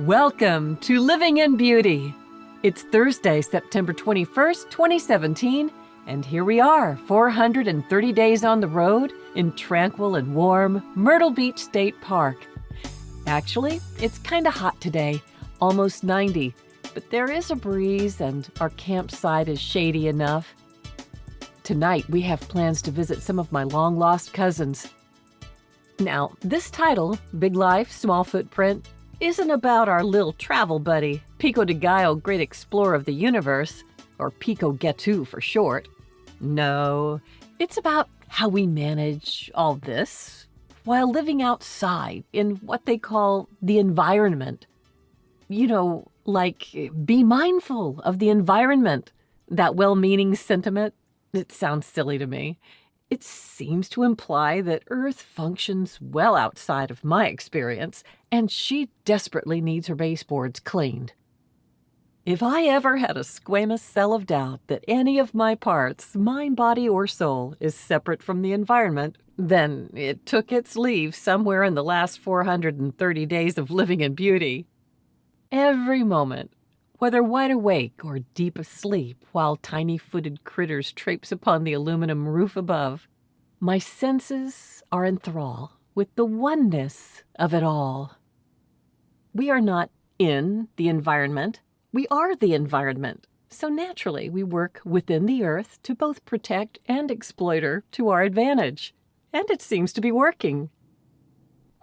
Welcome to Living in Beauty. It's Thursday, September 21st, 2017, and here we are, 430 days on the road in tranquil and warm Myrtle Beach State Park. Actually, it's kind of hot today, almost 90, but there is a breeze and our campsite is shady enough. Tonight, we have plans to visit some of my long-lost cousins. Now, this title, Big Life, Small Footprint, isn't about our little travel buddy, Pico de Gallo, Great Explorer of the Universe, or Pico Ghetto for short. No, it's about how we manage all this while living outside in what they call the environment. You know, like, be mindful of the environment. That well-meaning sentiment, it sounds silly to me. It seems to imply that Earth functions well outside of my experience, and she desperately needs her baseboards cleaned. If I ever had a squamous cell of doubt that any of my parts, mind, body, or soul, is separate from the environment, then it took its leave somewhere in the last 430 days of living in beauty. Every moment, whether wide awake or deep asleep while tiny-footed critters traipse upon the aluminum roof above, my senses are enthralled with the oneness of it all. We are not in the environment, we are the environment. So naturally, we work within the earth to both protect and exploit her to our advantage. And it seems to be working.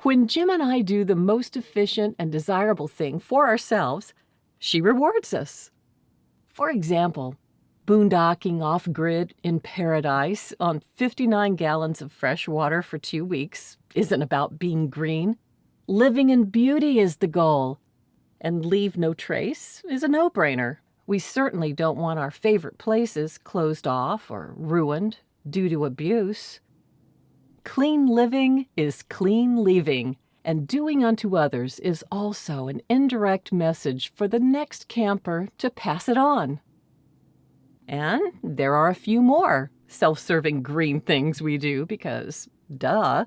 When Jim and I do the most efficient and desirable thing for ourselves, she rewards us. For example, boondocking off-grid in paradise on 59 gallons of fresh water for 2 weeks isn't about being green. Living in beauty is the goal. And leave no trace is a no-brainer. We certainly don't want our favorite places closed off or ruined due to abuse. Clean living is clean leaving. And doing unto others is also an indirect message for the next camper to pass it on. And there are a few more self-serving green things we do because, duh.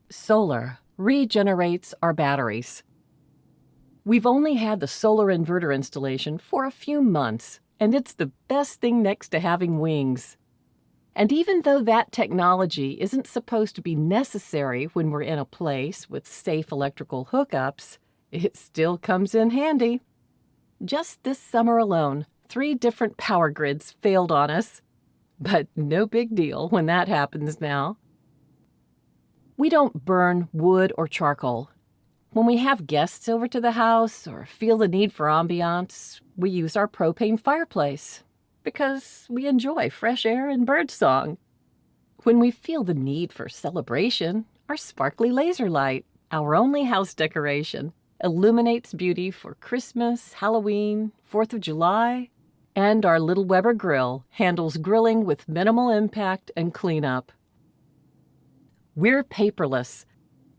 Solar regenerates our batteries. We've only had the solar inverter installation for a few months, and it's the best thing next to having wings. And even though that technology isn't supposed to be necessary when we're in a place with safe electrical hookups, it still comes in handy. Just this summer alone, 3 different power grids failed on us. But no big deal when that happens now. We don't burn wood or charcoal. When we have guests over to the house or feel the need for ambiance, we use our propane fireplace, because we enjoy fresh air and birdsong. When we feel the need for celebration, our sparkly laser light, our only house decoration, illuminates beauty for Christmas, Halloween, 4th of July, and our little Weber grill handles grilling with minimal impact and cleanup. We're paperless.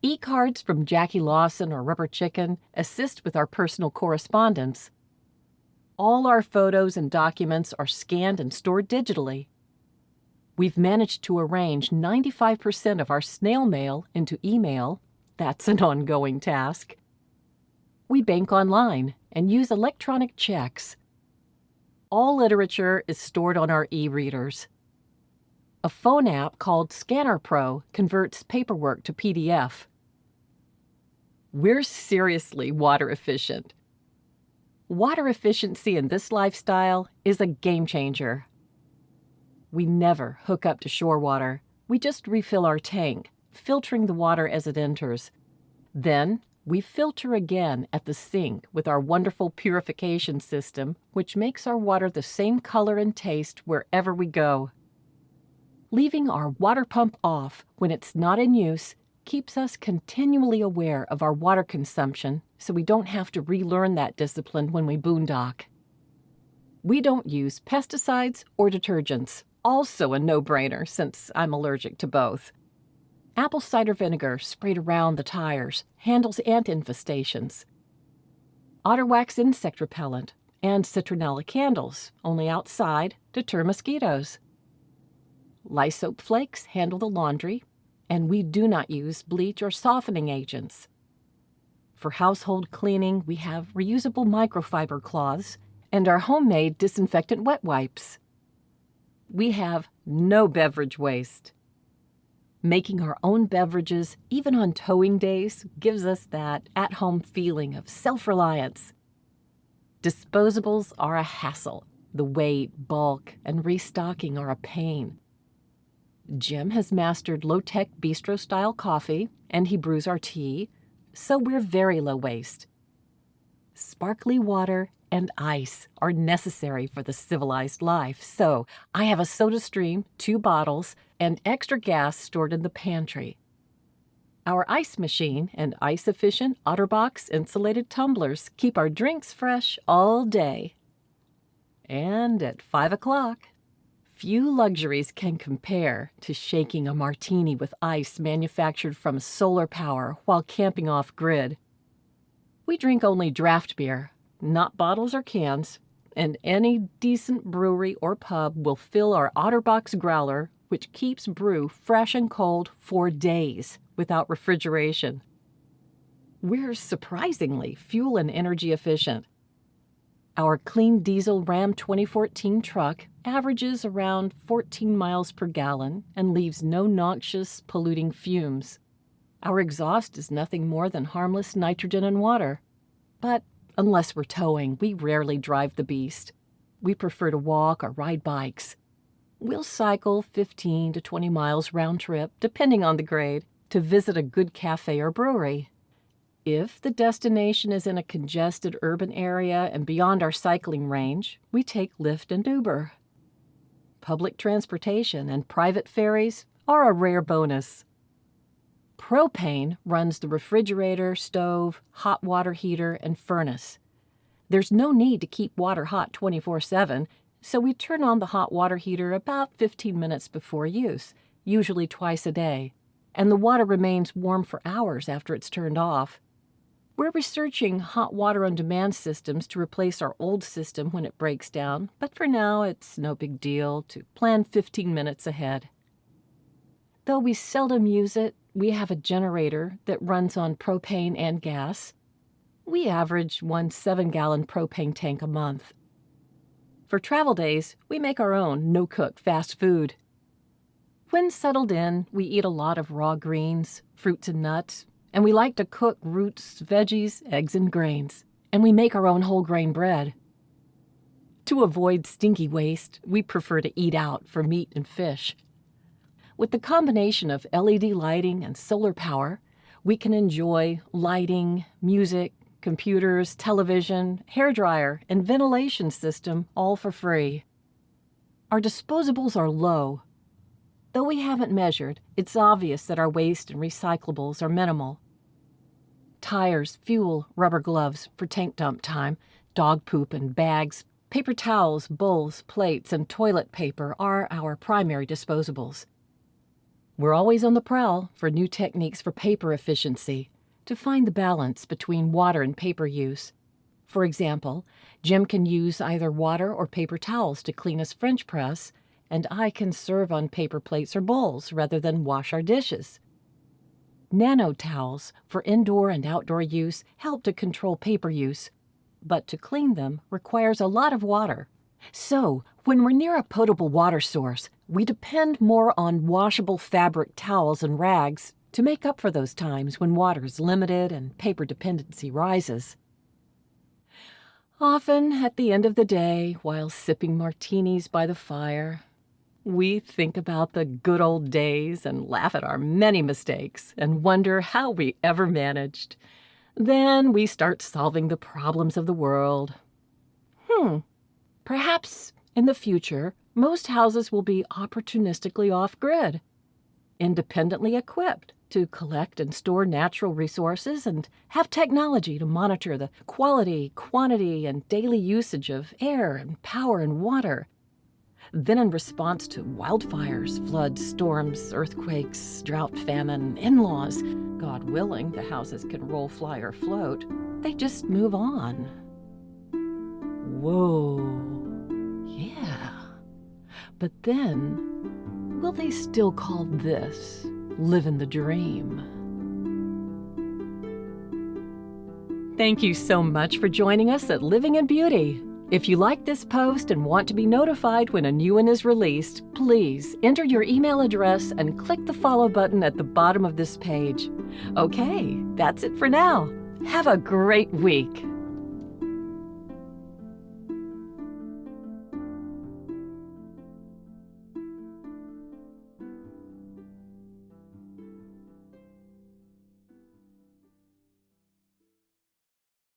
E-cards from Jackie Lawson or Rubber Chicken assist with our personal correspondence. All our photos and documents are scanned and stored digitally. We've managed to arrange 95% of our snail mail into email. That's an ongoing task. We bank online and use electronic checks. All literature is stored on our e-readers. A phone app called Scanner Pro converts paperwork to PDF. We're seriously water efficient. Water efficiency in this lifestyle is a game changer. We never hook up to shore water. We just refill our tank, filtering the water as it enters. Then, we filter again at the sink with our wonderful purification system, which makes our water the same color and taste wherever we go. Leaving our water pump off when it's not in use keeps us continually aware of our water consumption so we don't have to relearn that discipline when we boondock. We don't use pesticides or detergents, also a no-brainer since I'm allergic to both. Apple cider vinegar sprayed around the tires handles ant infestations. Otter wax insect repellent and citronella candles, only outside, deter mosquitoes. Lysop flakes handle the laundry, and we do not use bleach or softening agents. For household cleaning, we have reusable microfiber cloths and our homemade disinfectant wet wipes. We have no beverage waste. Making our own beverages, even on towing days, gives us that at-home feeling of self-reliance. Disposables are a hassle. The weight, bulk, and restocking are a pain. Jim has mastered low-tech bistro-style coffee, and he brews our tea, so we're very low waste. Sparkly water and ice are necessary for the civilized life, so I have a SodaStream, 2 bottles, and extra gas stored in the pantry. Our ice machine and ice-efficient OtterBox insulated tumblers keep our drinks fresh all day. And at 5 o'clock, few luxuries can compare to shaking a martini with ice manufactured from solar power while camping off-grid. We drink only draft beer, not bottles or cans, and any decent brewery or pub will fill our OtterBox growler, which keeps brew fresh and cold for days without refrigeration. We're surprisingly fuel and energy efficient. Our clean diesel Ram 2014 truck averages around 14 miles per gallon and leaves no noxious, polluting fumes. Our exhaust is nothing more than harmless nitrogen and water. But unless we're towing, we rarely drive the beast. We prefer to walk or ride bikes. We'll cycle 15 to 20 miles round trip, depending on the grade, to visit a good cafe or brewery. If the destination is in a congested urban area and beyond our cycling range, we take Lyft and Uber. Public transportation and private ferries are a rare bonus. Propane runs the refrigerator, stove, hot water heater, and furnace. There's no need to keep water hot 24/7, so we turn on the hot water heater about 15 minutes before use, usually twice a day, and the water remains warm for hours after it's turned off. We're researching hot water on demand systems to replace our old system when it breaks down, but for now it's no big deal to plan 15 minutes ahead. Though we seldom use it, we have a generator that runs on propane and gas. We average 1 7-gallon propane tank a month. For travel days, we make our own no-cook fast food. When settled in, we eat a lot of raw greens, fruits and nuts, and we like to cook roots, veggies, eggs, and grains. And we make our own whole grain bread. To avoid stinky waste, we prefer to eat out for meat and fish. With the combination of LED lighting and solar power, we can enjoy lighting, music, computers, television, hairdryer, and ventilation system all for free. Our disposables are low. Though we haven't measured, it's obvious that our waste and recyclables are minimal. Tires, fuel, rubber gloves for tank dump time, dog poop and bags, paper towels, bowls, plates, and toilet paper are our primary disposables. We're always on the prowl for new techniques for paper efficiency, to find the balance between water and paper use. For example, Jim can use either water or paper towels to clean his French press, and I can serve on paper plates or bowls rather than wash our dishes. Nano towels for indoor and outdoor use help to control paper use, but to clean them requires a lot of water. So, when we're near a potable water source, we depend more on washable fabric towels and rags to make up for those times when water is limited and paper dependency rises. Often, at the end of the day, while sipping martinis by the fire, we think about the good old days and laugh at our many mistakes and wonder how we ever managed. Then we start solving the problems of the world. Perhaps in the future, most houses will be opportunistically off-grid, independently equipped to collect and store natural resources and have technology to monitor the quality, quantity, and daily usage of air and power and water. Then in response to wildfires, floods, storms, earthquakes, drought, famine, in-laws, God willing, the houses can roll, fly, or float, they just move on. Whoa. Yeah. But then, will they still call this living the dream? Thank you so much for joining us at Living in Beauty. If you like this post and want to be notified when a new one is released, please enter your email address and click the follow button at the bottom of this page. Okay, that's it for now. Have a great week.